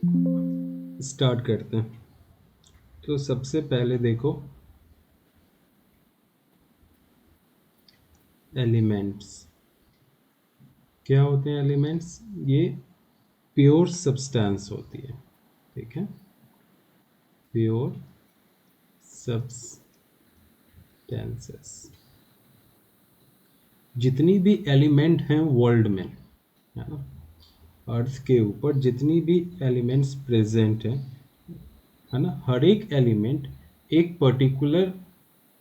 Start करते हैं। तो सबसे पहले देखो एलिमेंट्स क्या होते हैं। एलिमेंट्स ये प्योर सब्सटेंस होती है, ठीक है। प्योर सब्सटेंसेस, जितनी भी एलिमेंट हैं वर्ल्ड में, है ना, अर्थ के ऊपर जितनी भी एलिमेंट्स प्रेजेंट हैं, है ना, हर एक एलिमेंट एक पर्टिकुलर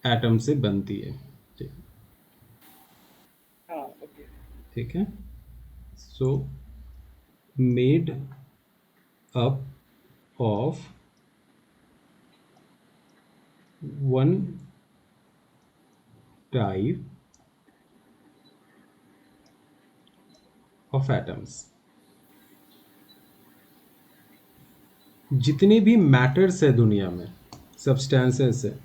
एटम से बनती है। ठीक हाँ ओके। ठीक है। So made up of one type of atoms. जितने भी मैटर्स है दुनिया में, सब्सटेंसेस है,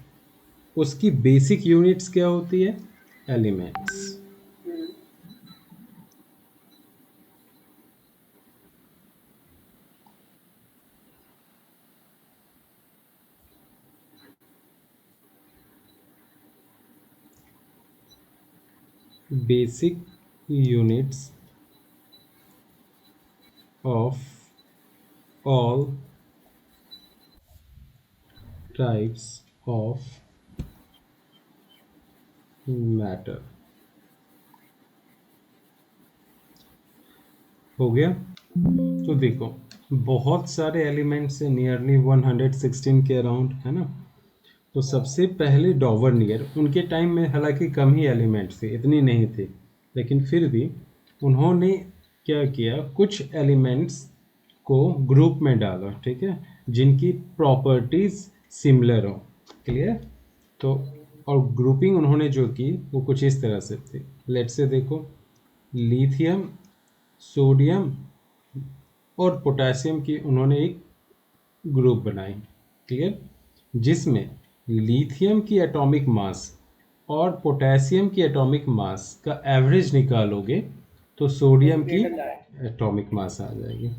उसकी बेसिक यूनिट्स क्या होती है? Elements. Basic units of all types of matter. हो गया। तो देखो, बहुत सारे एलिमेंट्स है, नियरली 116 के अराउंड, है ना। तो हाँ सबसे पहले डॉवर्नियर, उनके टाइम में हालांकि कम ही एलिमेंट्स थे, इतनी नहीं थे, लेकिन फिर भी उन्होंने क्या किया, कुछ एलिमेंट्स को ग्रुप में डाला, ठीक है, जिनकी प्रॉपर्टीज सिमिलर हो। क्लियर। तो और ग्रुपिंग उन्होंने जो की वो कुछ इस तरह से थी। लेट से देखो, लिथियम, सोडियम और पोटेशियम की उन्होंने एक ग्रुप बनाई। क्लियर। जिसमें लिथियम की एटॉमिक मास और पोटेशियम की एटॉमिक मास का एवरेज निकालोगे तो तो सोडियम की ग्रेटर दैट। एटॉमिक मास आ जाएगी।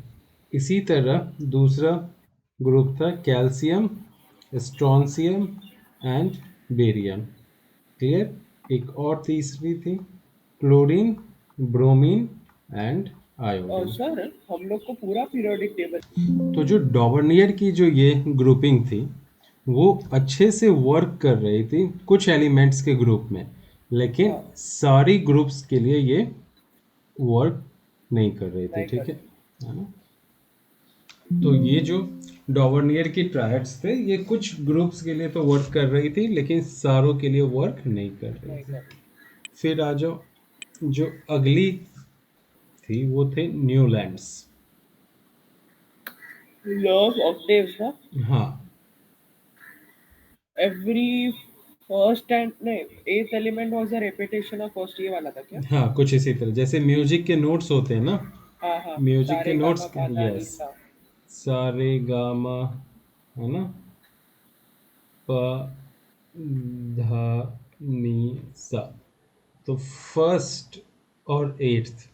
इसी तरह दूसरा ग्रुप था calcium, strontium and barium. Clear. एक और तीसरी थी क्लोरीन, ब्रोमीन एंड और आयोडीन। सर हम लोग को पूरा पीरियोडिक टेबल। तो जो डॉवर्नियर की जो ये ग्रुपिंग थी वो अच्छे से वर्क कर रही थी कुछ एलिमेंट्स के ग्रुप में, लेकिन हाँ सारी ग्रुप्स के लिए ये वर्क नहीं कर रही थी, नहीं ठीक करती। है ना। तो ये जो डॉवर्नियर की ट्रायड्स थे, ये कुछ ग्रुप्स के लिए तो वर्क कर रही थी, लेकिन सारों के लिए वर्क नहीं कर रही नहीं थी। करती। फिर आ जाओ, जो अगली थी वो थे न्यूलैंड्स। लॉ ऑफ ऑक्टेव्स ना। हाँ। एवरी फर्स्ट एंड नहीं, एथ element was a repetition of first, ये वाला था क्या? हाँ, कुछ इसी तरह, जैसे म्यूजिक के नोट्स होते हैं ना, हाँ हाँ। म्यूजिक के सारे गामा नोट्स। पा धा नी यस। सा। सारे गामा, है ना, प धा नी सा। तो फर्स्ट और एट्थ,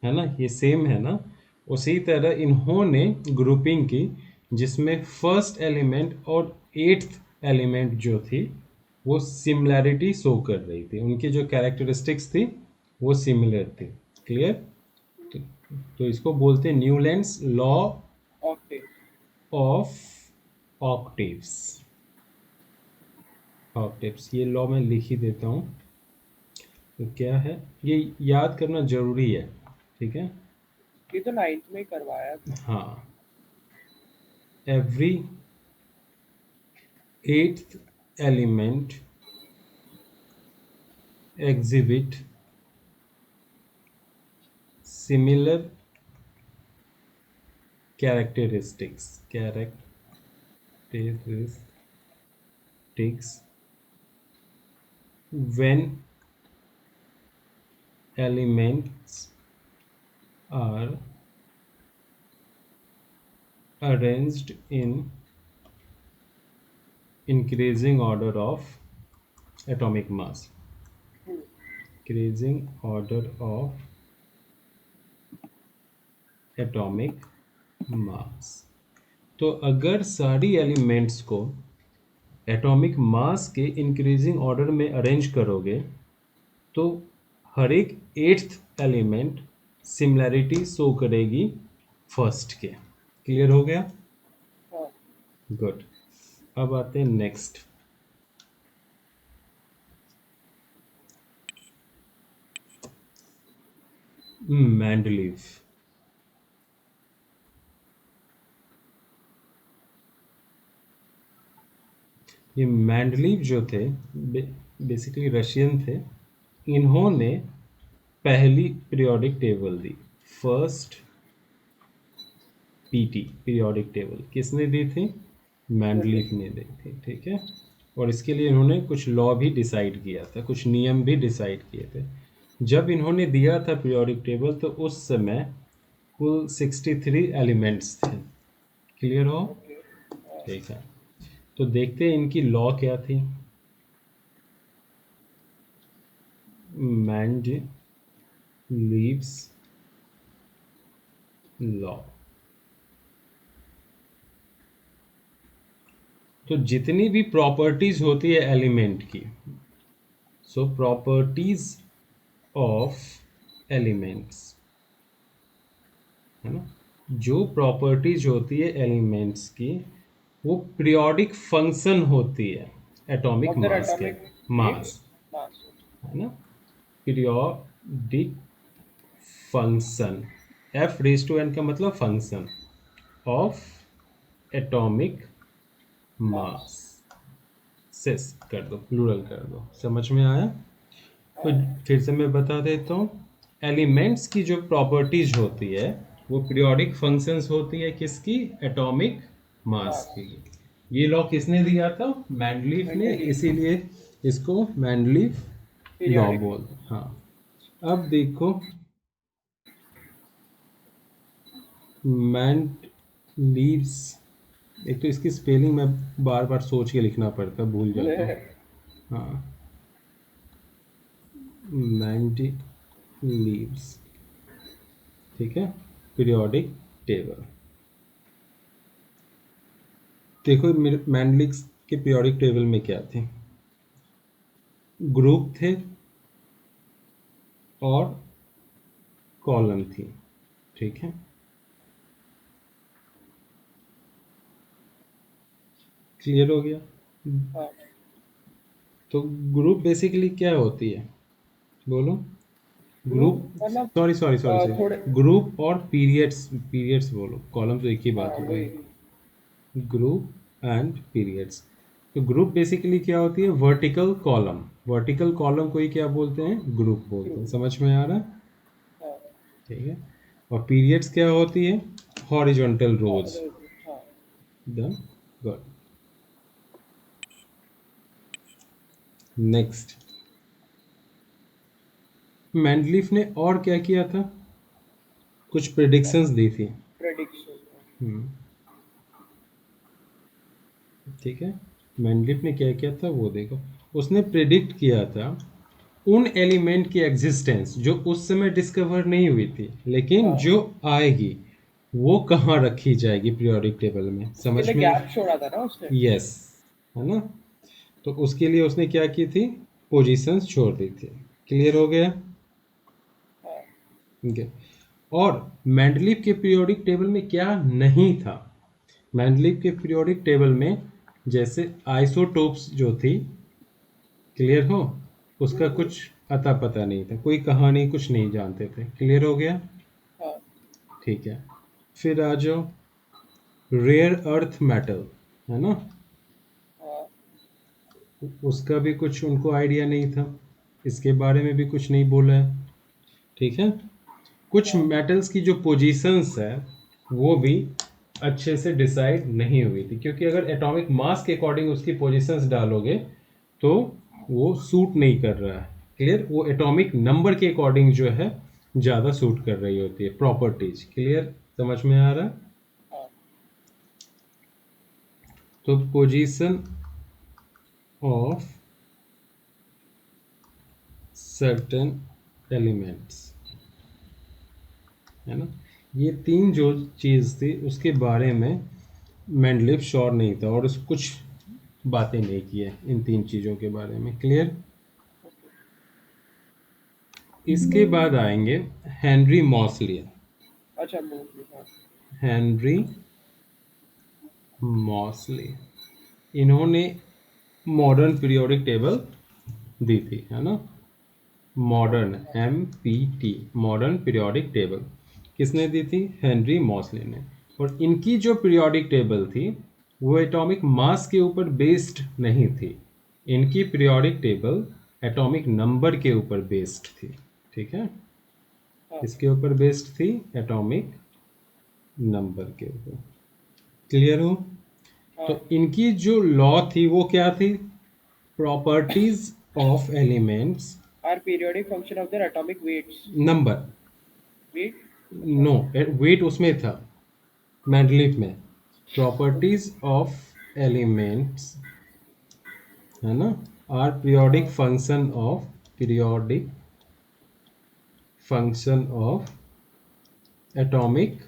है ना, ये सेम है ना। उसी तरह इन्होंने ग्रुपिंग की जिसमें फर्स्ट एलिमेंट और एट्थ एलिमेंट जो थी वो सिमिलैरिटी शो कर रही थी, उनकी जो कैरेक्टरिस्टिक्स थी वो सिमिलर थी। क्लियर। तो, तो इसको बोलते हैं Newlands law Octave. Of octaves. Octaves, ये लॉ मैं लिख ही देता हूँ। तो क्या है, ये याद करना जरूरी है, ठीक है। ये तो नाइन्थ में ही करवाया था। हाँ। Every eighth element exhibit similar characteristics, when elements are arranged in increasing order of atomic mass. Increasing order of atomic mass. तो अगर सारी एलिमेंट्स को एटॉमिक मास के इंक्रीजिंग ऑर्डर में अरेंज करोगे तो हर एक एट्थ एलिमेंट सिमिलैरिटी शो करेगी फर्स्ट के। क्लियर हो गया? हाँ गुड। अब आते हैं नेक्स्ट। मैंडलीव। ये मैंडलीव जो थे बेसिकली रशियन थे। इन्होंने पहली पीरियोडिक टेबल दी, फर्स्ट पीटी पीरियोडिक टेबल किसने दी थी? मैंडलीव ने दी थी। ठीक है। और इसके लिए इन्होंने कुछ लॉ भी डिसाइड किया था, कुछ नियम भी डिसाइड किए थे। जब इन्होंने दिया था पीरियोडिक टेबल तो उस समय कुल 63 एलिमेंट्स थे। क्लियर हो? ओके ठीक है। तो देखते हैं इनकी लॉ क्या थी। मैंडलीव्स लॉ। तो जितनी भी प्रॉपर्टीज होती है एलिमेंट की, सो प्रॉपर्टीज ऑफ एलिमेंट्स, है ना, जो प्रॉपर्टीज होती है एलिमेंट्स की वो पीरियोडिक फंक्शन होती है एटॉमिक ऑफ देयर मास के। Atomic mass, mass. है ना, periodic function. F raise to N का मतलब फंक्शन ऑफ एटॉमिक मास। सेस कर दो, प्लूरल कर दो। समझ में आया? तो फिर से मैं बता देता हूँ। एलिमेंट्स की जो प्रॉपर्टीज होती है वो पीरियोडिक फंक्शंस होती है किसकी? एटॉमिक मास मास की। ये लॉ किसने दिया था? मैंडलीव ने। मेंडलीव इसीलिए इसको मैंडलीव लॉ पीरियोडिक। बोलते हैं। हाँ। अब देखो, मैंडलीव्स, एक तो इसकी स्पेलिंग मैं बार बार सोच के लिखना पड़ता है, भूल जाता हूँ। हाँ, मैंडलीव्स। ठीक है। Periodic table. देखो मैंडलिक्स के पीरियोडिक टेबल में क्या थे? ग्रुप थे और कॉलम थी। ठीक है। क्लियर हो गया? हाँ तो ग्रुप बेसिकली क्या होती है? बोलो। ग्रुप, ग्रुप मतलब सॉरी सॉरी सॉरी थोड़े। सॉरी, ग्रुप और पीरियड्स। पीरियड्स बोलो, कॉलम तो एक ही हाँ बात हो वही। गई। Group and periods. तो ग्रुप बेसिकली क्या होती है? Vertical column. वर्टिकल कॉलम को ही क्या बोलते हैं? ग्रुप बोलते हैं। ग्रुप। समझ में आ रहा है? हाँ ठीक है। और पीरियड्स क्या होती है? हॉरिजॉन्टल हाँ रोज। हाँ द गुड। नेक्स्ट, मैंडलीफ ने और क्या किया था? कुछ प्रेडिक्शंस दी थी। प्रेडिक्शन। हम्म, ठीक है। मैंडलीफ ने क्या किया था वो देखो। उसने प्रेडिक्ट किया था उन एलिमेंट की एग्जिस्टेंस जो उस समय डिस्कवर नहीं हुई थी लेकिन हाँ जो आएगी वो कहाँ रखी जाएगी पीरियोडिक टेबल में। उसके समझ लिए में? गैप छोड़ा था ना उसने। यस, है ना। तो उसके लिए उसने क्या की थी? पोजीशंस छोड़ दी थी। क्लियर हो गया? हाँ ठीक है। और मेंडलीव के पीरियोडिक टेबल में क्या नहीं था? मेंडलीव के पीरियोडिक टेबल में जैसे आइसोटोप्स जो थी, क्लियर हो, उसका कुछ अता पता नहीं था, कोई कहानी कुछ नहीं जानते थे। क्लियर हो गया? हाँ ठीक है। फिर आ जाओ, रेयर अर्थ मेटल, है ना, हाँ उसका भी कुछ उनको आइडिया नहीं था, इसके बारे में भी कुछ नहीं बोला है। ठीक है। कुछ हाँ मेटल्स की जो पोजीशंस है वो भी अच्छे से डिसाइड नहीं हुई थी, क्योंकि अगर एटॉमिक मास के अकॉर्डिंग उसकी पोजीशंस डालोगे तो वो सूट नहीं कर रहा है। क्लियर? वो एटॉमिक नंबर के अकॉर्डिंग जो है ज़्यादा सूट कर रही होती है प्रॉपर्टीज। क्लियर? समझ में आ रहा है? हाँ तो पोजीशन ऑफ सर्टेन एलिमेंट्स, है ना, ये तीन जो चीज़ थी उसके बारे में मेंडलीव श्योर नहीं था और कुछ बातें नहीं की है इन 3 चीज़ों के बारे में। क्लियर? इसके बाद आएंगे हेनरी मॉसली। अच्छा मोस्टली हाँ। हेनरी मॉसली, इन्होंने मॉडर्न पीरियोडिक टेबल दी थी, है ना। Modern MPT, modern periodic table किसने दी थी? हेनरी मॉसले ने। और इनकी जो पीरियोडिक टेबल थी वो एटॉमिक मास के ऊपर बेस्ड नहीं थी, इनकी पीरियोडिक टेबल एटॉमिक नंबर के ऊपर बेस्ड थी। ठीक है, हाँ इसके ऊपर बेस्ड थी, एटॉमिक नंबर के ऊपर। क्लियर हो? हाँ तो इनकी जो लॉ थी वो क्या थी? Properties of elements, are periodic function of their atomic weights. Number, weight. अच्छा नो, वेट उसमें था मेंडलीव में। ओके। प्रॉपर्टीज ऑफ एलिमेंट्स, है ना, आर पीरियोडिक हाँ function of, periodic function of atomic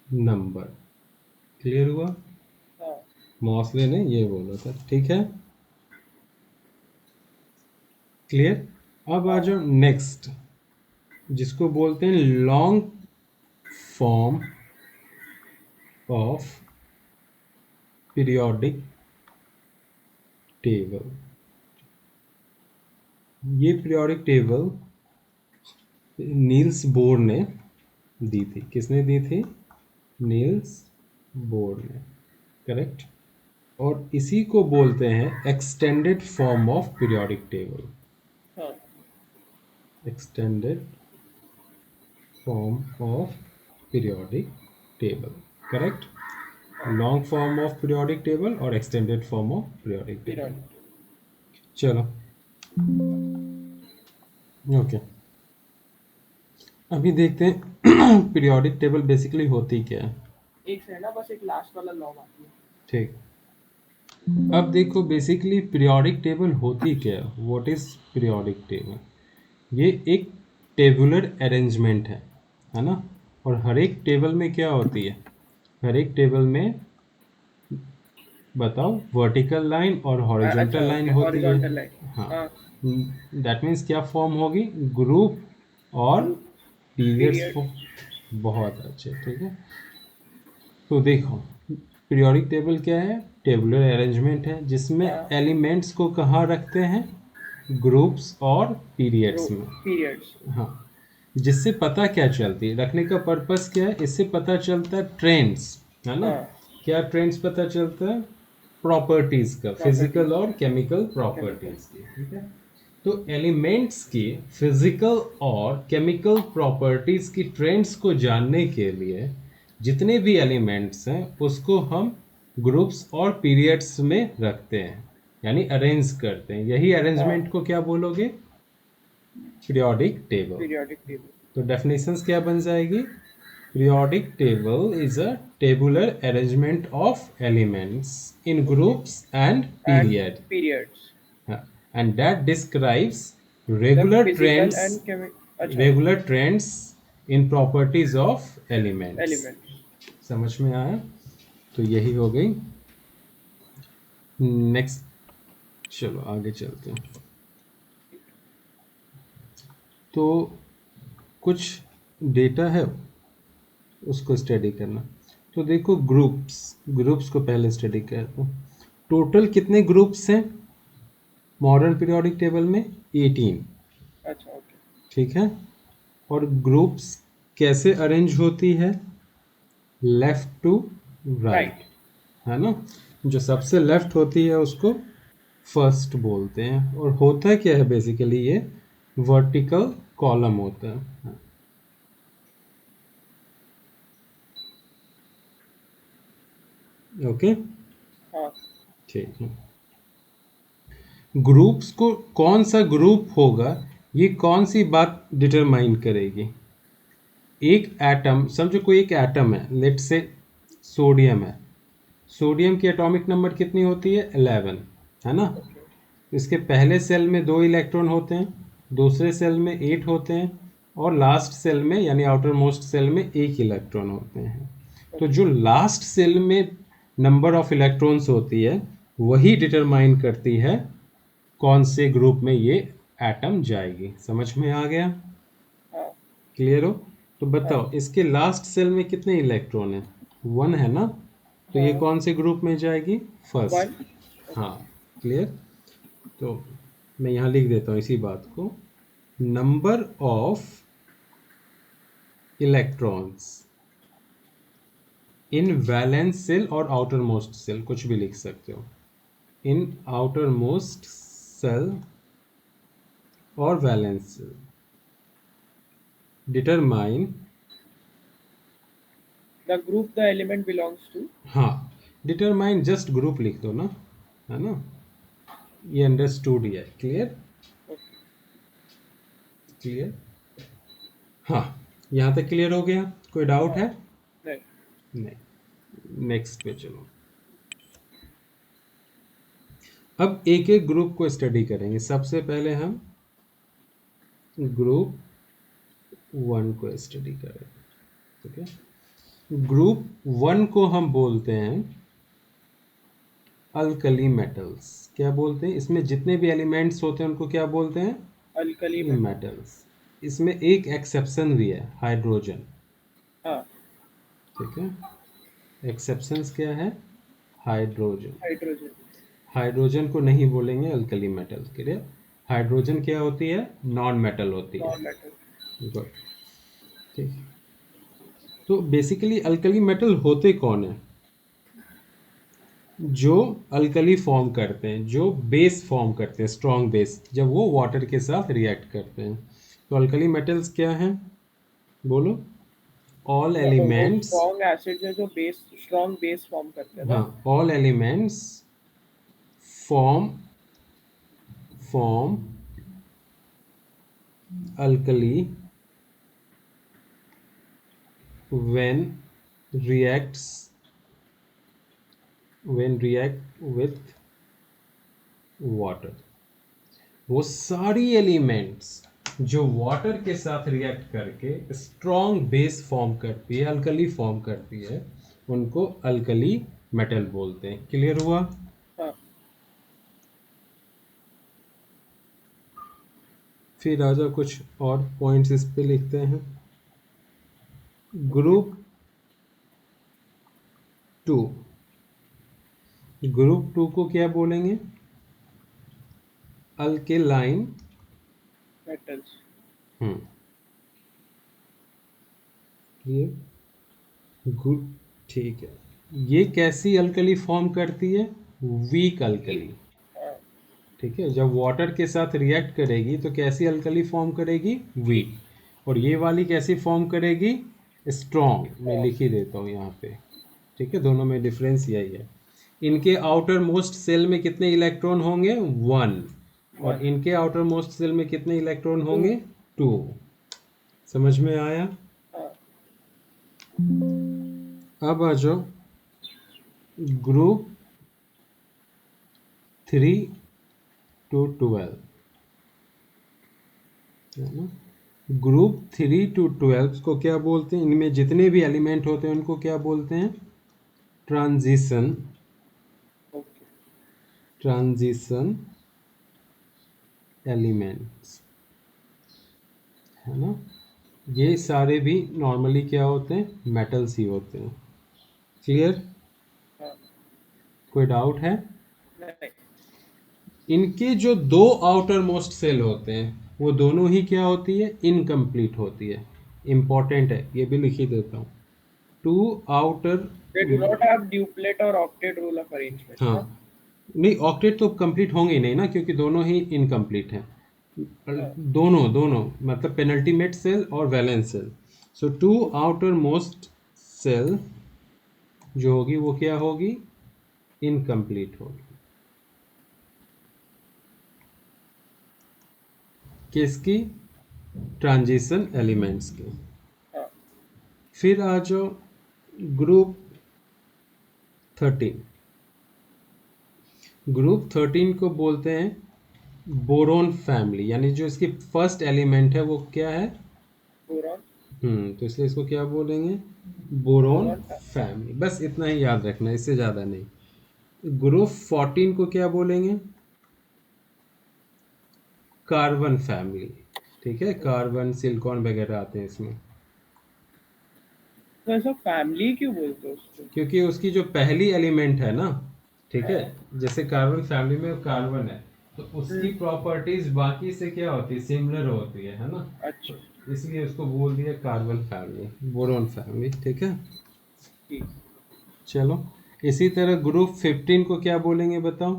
number. Clear हुआ? हाँ मॉसले ने ये बोला था। ठीक है, क्लियर। अब आ हाँ जाओ नेक्स्ट, जिसको बोलते हैं long form of periodic table. ये पीरियोडिक टेबल नील्स बोर ने दी थी। किसने दी थी? नील्स बोर ने। करेक्ट। और इसी को बोलते हैं extended form of periodic table. हाँ। Extended form of periodic table. Correct. Long form of periodic table और extended form of periodic table. Periodic. चलो, ओके। अभी देखते हैं पीरियोडिक टेबल बेसिकली होती क्या है। एक से है ना, बस एक लास्ट वाला लॉ बाकी है। ठीक। अब देखो बेसिकली पीरियोडिक टेबल होती क्या है। What is periodic table? ये एक टेबुलर अरेंजमेंट है ना। और हर एक टेबल में क्या होती है? हर एक टेबल में बताओ, वर्टिकल लाइन और अच्छा हॉरिजॉन्टल लाइन ओके, होती है। Horizontal line. हाँ, हाँ। दैट मीन्स क्या फॉर्म होगी? ग्रुप और ग्रुप। पीरियड्स। पीरियड। बहुत अच्छे। ठीक है, तो देखो पीरियोडिक टेबल क्या है? टेबुलर अरेंजमेंट है जिसमें हाँ। एलिमेंट्स को कहाँ रखते हैं? ग्रुप्स और पीरियड्स में। पीरियड्स। हाँ, जिससे पता क्या चलती है, रखने का पर्पस क्या है? इससे पता चलता है ट्रेंड्स, है ना। हाँ। क्या ट्रेंड्स पता चलता है? प्रॉपर्टीज का, फिजिकल प्रॉपर्टीज। और केमिकल केमिकल। प्रॉपर्टीज की। ठीक है, तो एलिमेंट्स की फिजिकल और केमिकल प्रॉपर्टीज की ट्रेंड्स को जानने के लिए जितने भी एलिमेंट्स हैं उसको हम ग्रुप्स और पीरियड्स में रखते हैं, यानी अरेंज करते हैं। यही हाँ। अरेंजमेंट को क्या बोलोगे? Periodic table. Periodic table. तो डेफिनेशंस क्या बन जाएगी? Periodic table is a tabular arrangement of elements in okay. Groups and and period, periods. and that describes the regular physical trends, and chemical. अच्छा। regular trends in properties of elements। Elements. समझ में आया? तो यही हो गई। Next, चलो आगे चलते हैं। तो कुछ डेटा है उसको स्टडी करना। तो देखो ग्रुप्स, ग्रुप्स को पहले स्टडी करते हैं। टोटल कितने ग्रुप्स हैं मॉडर्न पीरियोडिक टेबल में? 18। अच्छा ओके। ठीक है, और ग्रुप्स कैसे अरेंज होती है? Left to right, right. है ना। जो सबसे लेफ्ट होती है उसको फर्स्ट बोलते हैं। और होता क्या है बेसिकली? ये वर्टिकल कॉलम होता है। ओके, हाँ। ठीक है। ग्रुप्स को, कौन सा ग्रुप होगा ये कौन सी बात डिटरमाइन करेगी? एक एटम, समझो कोई एक एटम है, लेट से सोडियम है। सोडियम की एटॉमिक नंबर कितनी होती है? 11, है ना। ओके। इसके पहले सेल में 2 इलेक्ट्रॉन होते हैं, दूसरे सेल में 8 होते हैं, और लास्ट सेल में यानी आउटर मोस्ट सेल में 1 इलेक्ट्रॉन होते हैं। तो जो लास्ट सेल में नंबर ऑफ इलेक्ट्रॉन्स होती है वही डिटरमाइन करती है कौन से ग्रुप में ये एटम जाएगी। समझ में आ गया? हाँ क्लियर हो? तो हाँ बताओ इसके लास्ट सेल में कितने इलेक्ट्रॉन है? 1 है ना? तो ये हाँ कौन से ग्रुप में जाएगी? फर्स्ट। 1। हाँ, क्लियर। तो मैं यहाँ लिख देता हूँ इसी बात को, number of electrons in valence shell और आउटर मोस्ट सेल, कुछ भी लिख सकते हो, इन आउटर मोस्ट सेल और valence shell determine, the group the element belongs to. हाँ, डिटरमाइन जस्ट ग्रुप लिख दो ना, है ना? ये अंडरस्टूड ही है। क्लियर? क्लियर? हाँ, यहाँ तक क्लियर हो गया? कोई डाउट हाँ है? नहीं। नहीं। नेक्स्ट पे चलो। अब एक एक ग्रुप को स्टडी करेंगे। सबसे पहले हम ग्रुप 1 को स्टडी करेंगे। ठीक है? ग्रुप 1 को हम बोलते हैं अल्कली मेटल्स। क्या बोलते हैं? इसमें जितने भी एलिमेंट्स होते हैं उनको क्या बोलते हैं? Alkali metal. मेटल्स। इसमें एक एक्सेप्शन भी है, हाइड्रोजन। हाँ ठीक है? एक्सेप्शंस क्या है? हाइड्रोजन। हाइड्रोजन। हाइड्रोजन को नहीं बोलेंगे अल्कली मेटल के लिए। हाइड्रोजन क्या होती है? नॉन मेटल होती है। Non metal. गुड। ठीक है। तो बेसिकली अल्कली मेटल होते कौन है? जो अल्कली फॉर्म करते हैं, जो बेस फॉर्म करते हैं, स्ट्रॉन्ग बेस, जब वो वाटर के साथ रिएक्ट करते हैं। तो अल्कली मेटल्स क्या हैं? बोलो। ऑल वो एलिमेंट्स, स्ट्रॉन्ग एसिड है जो बेस स्ट्रॉन्ग बेस फॉर्म करते हैं ना। हाँ, all elements form alkali when reacts react with water। वो सारी एलिमेंट्स जो वाटर के साथ रिएक्ट करके स्ट्रॉन्ग बेस फॉर्म करती है, अल्कली फॉर्म करती है, उनको अल्कली मेटल बोलते हैं। क्लियर हुआ? हाँ फिर आ जाओ, कुछ और पॉइंट्स इस पे लिखते हैं। ओके। ग्रुप 2, ग्रुप 2 को क्या बोलेंगे? अल्केलाइन। मेटल्स। हम्म, ये गुड। ठीक है। ये कैसी अल्कली फॉर्म करती है? Weak alkali. हाँ ठीक है, जब वाटर के साथ रिएक्ट करेगी तो कैसी अल्कली फॉर्म करेगी? वीक। और ये वाली कैसी फॉर्म करेगी? स्ट्रॉन्ग। मैं लिख ही देता हूँ यहाँ पे। ठीक है, दोनों में डिफरेंस यही है। इनके आउटर मोस्ट सेल में कितने इलेक्ट्रॉन होंगे? 1। और 1 इनके आउटर मोस्ट सेल में कितने इलेक्ट्रॉन 2। होंगे? 2। समझ में आया? हाँ अब आ जाओ ग्रुप 3 to 12, है ना? ग्रुप 3 to 12 को क्या बोलते हैं? इनमें जितने भी एलिमेंट होते हैं उनको क्या बोलते हैं? ट्रांजिशन। ओके। ट्रांजिशन एलिमेंट्स, है ना? ये सारे भी नॉर्मली क्या होते हैं? मेटल्स ही होते हैं। क्लियर? हाँ कोई डाउट है? नहीं। इनके जो दो आउटर मोस्ट सेल होते हैं वो दोनों ही क्या होती है? इनकम्प्लीट होती है। इंपॉर्टेंट है, ये भी लिख ही देता हूँ। Two outer, They do not have duplet or octet rule of arrangement हाँ, ना। नहीं, ऑक्टेट तो कंप्लीट होंगे ही नहीं ना, क्योंकि दोनों ही इनकम्प्लीट हैं। हाँ दोनों दोनों मतलब पेनल्टीमेट सेल और valence shell. So two outer most shell जो होगी वो क्या होगी? इनकम्प्लीट होगी। किसकी? ट्रांजिशन एलिमेंट्स की। हाँ फिर आ जाओ ग्रुप 13। ग्रुप 13 को बोलते हैं बोरोन फैमिली, यानी जो इसकी फर्स्ट एलिमेंट है वो क्या है? बोरॉन। तो इसलिए इसको क्या बोलेंगे? बोरोन बोरॉन फैमिली, बस इतना ही याद रखना, इससे ज़्यादा नहीं। ग्रुप 14 को क्या बोलेंगे? Carbon family. ठीक है, कार्बन सिलिकॉन वगैरह आते हैं इसमें। तो ऐसा फैमिली क्यों बोलते हो उसको? क्योंकि उसकी जो पहली एलिमेंट है ना, ठीक है, हाँ। जैसे कार्बन फैमिली में कार्बन है, तो उसकी हम्म, प्रॉपर्टीज बाकी से क्या होती है, सिमिलर होती है ना। अच्छा। तो इसलिए उसको बोल दिया कार्बन फैमिली, बोरोन फैमिली। ठीक है, ठीक। चलो। इसी तरह ग्रुप 15 को क्या बोलेंगे बताओ?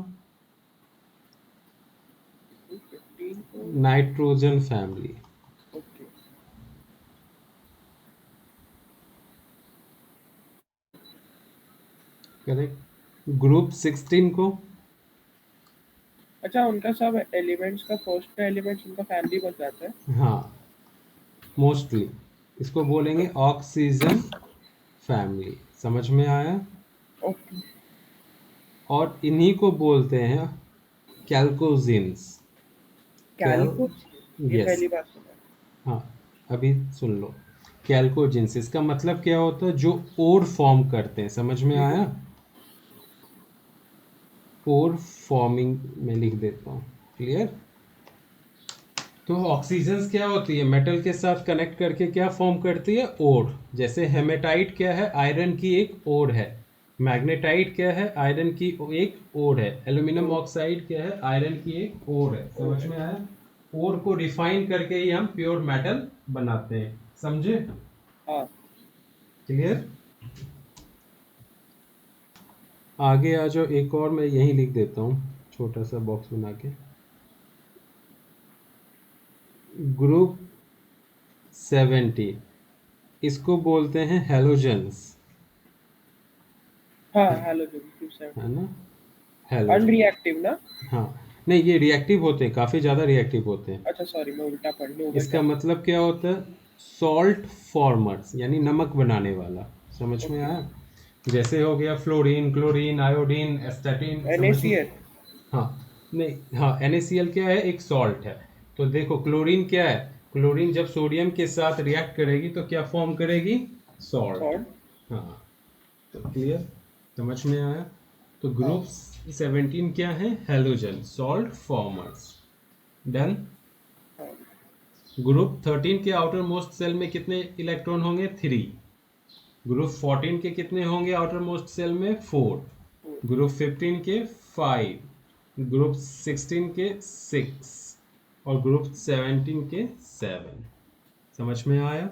15 को। Nitrogen family. Okay. Correct. Group 16 को? अच्छा, उनका सब एलिमेंट्स का फर्स्ट का एलिमेंट्स उनका फैमिली बन जाता है। हाँ, मोस्टली इसको बोलेंगे ऑक्सीजन फैमिली। समझ में आया? ओके। और इन्हीं को बोलते हैं कैल्कोजिन्स। कैल कैलको। ये यस, पहली बार सुना है। हाँ, अभी सुन लो। कैल्कोजिन्स, इसका मतलब क्या होता है? जो ओर फॉर्म करते हैं। समझ में आया? ओर फॉर्मिंग में लिख देता हूँ। क्लियर? तो ऑक्सीजन क्या होती है? मेटल के साथ कनेक्ट करके क्या फॉर्म करती है? ओर। जैसे हेमेटाइट क्या है? आयरन की एक ओर है। मैग्नेटाइट क्या है? आयरन की एक ओर है। एल्यूमिनियम और ऑक्साइड क्या है? आयरन की एक ओर है। समझ और में आया? ओर को रिफाइन करके ही हम प्योर मेटल बनाते हैं। समझे? हाँ। क्लियर? आगे आ जाओ, एक और मैं यही लिख देता हूँ, छोटा सा बॉक्स बना के। ग्रुप 17, इसको बोलते हैं हेलोजन्स। हाँ, है हेलोजन 270। है ना, हेलोजन। अनरिएक्टिव ना? हाँ, नहीं, ये रिएक्टिव होते हैं, काफ़ी ज़्यादा रिएक्टिव होते हैं। अच्छा, सॉरी, मैं उल्टा पढ़ लूँ, ओवर इसका टाइम। मतलब क्या होता है? सॉल्ट फॉर्मर्स, यानी नमक बनाने वाला। समझ में ओके। आया? जैसे हो गया फ्लोरीन, क्लोरीन, आयोडीन, एस्टेटिन। समझ में? NaCl। हाँ, नहीं, हाँ, NaCl क्या है? एक सॉल्ट है। तो देखो, क्लोरीन क्या है? क्लोरीन जब सोडियम के साथ रिएक्ट करेगी तो क्या फॉर्म करेगी? सॉल्ट। सॉल्ट। हाँ, तो क्लियर? समझ में आया? तो ग्रुप हाँ। 17 क्या है? Halogen, salt formers. डन। हाँ। ग्रुप 13 के आउटर मोस्ट सेल में कितने इलेक्ट्रॉन होंगे? 3। ग्रुप 14 के कितने होंगे आउटर मोस्ट सेल में? 4। ग्रुप 15 के 5। ग्रुप 16 के 6। और ग्रुप 17 के 7। समझ में आया?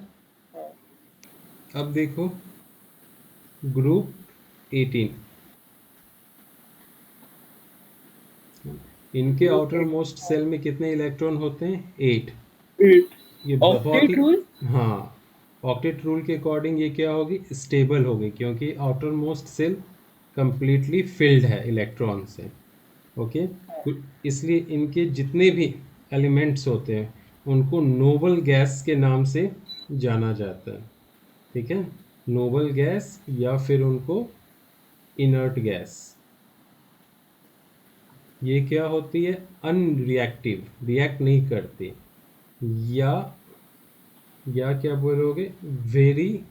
हाँ। अब देखो, ग्रुप 18, इनके ग्रुप आउटर 8। मोस्ट हाँ। सेल में कितने इलेक्ट्रॉन होते हैं? 8। 8। ये बहुत ही, ऑक्टेट रूल। हाँ, ऑक्टेट रूल के अकॉर्डिंग ये क्या होगी? स्टेबल होगी, क्योंकि outer most shell completely filled है इलेक्ट्रॉन से। ओके। इसलिए इनके जितने भी एलिमेंट्स होते हैं उनको नोबल गैस के नाम से जाना जाता है। ठीक है, नोबल गैस, या फिर उनको इनर्ट गैस। ये क्या होती है? अनरिएक्टिव, रिएक्ट नहीं करती। या क्या बोलोगे? Very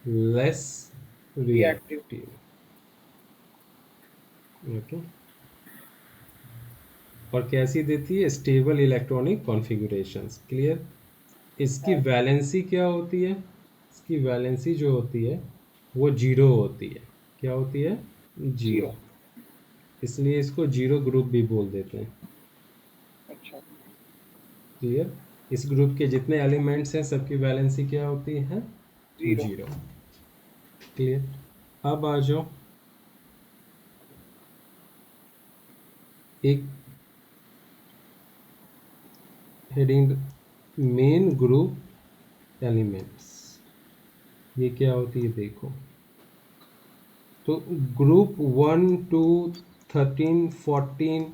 less reactive. Reactive. Okay. और कैसी देती है? Stable electronic configurations. क्लियर? इसकी हाँ। वैलेंसी क्या होती है? इसकी वैलेंसी जो होती है वो जीरो होती है। क्या होती है? जीरो। जीरो। इसलिए इसको जीरो ग्रुप भी बोल देते हैं। अच्छा। क्लियर? इस ग्रुप के जितने एलिमेंट्स हैं सबकी वैलेंसी क्या होती है? जीरो। जीरो। क्लियर? अब आ जाओ, एक हेडिंग, मेन ग्रुप एलिमेंट्स। ये क्या होती है देखो। तो ग्रुप 1, 2, 13, 14,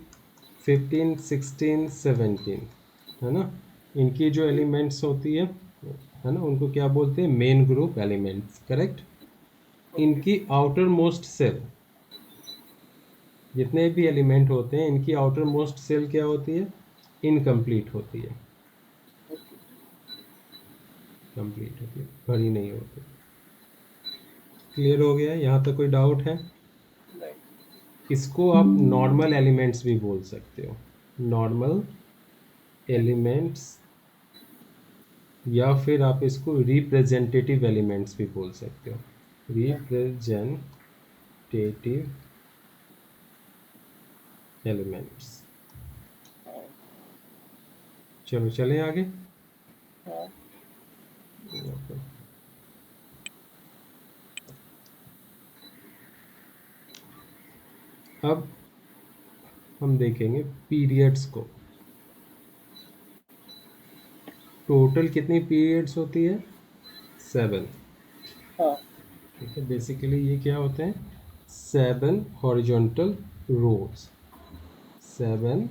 15, 16, 17, है ना, इनकी जो एलिमेंट्स होती है ना, उनको क्या बोलते हैं? Main group elements. Correct. Okay. इनकी आउटर मोस्ट सेल, जितने भी एलिमेंट होते हैं इनकी आउटर मोस्ट सेल क्या होती है? इनकम्प्लीट होती है। ओके। कंप्लीट होती है, भरी नहीं होती। क्लियर हो गया? यहाँ तक कोई डाउट है? नहीं। इसको आप नॉर्मल एलिमेंट्स भी बोल सकते हो, नॉर्मल एलिमेंट्स, या फिर आप इसको रिप्रेजेंटेटिव एलिमेंट्स भी बोल सकते हो, रिप्रेजेंटेटिव एलिमेंट्स। हाँ। चलो चलें आगे। हाँ। अब हम देखेंगे पीरियड्स को। टोटल कितनी पीरियड्स होती है? 7। हाँ। ठीक है, बेसिकली ये क्या होते हैं? 7 horizontal rows, 7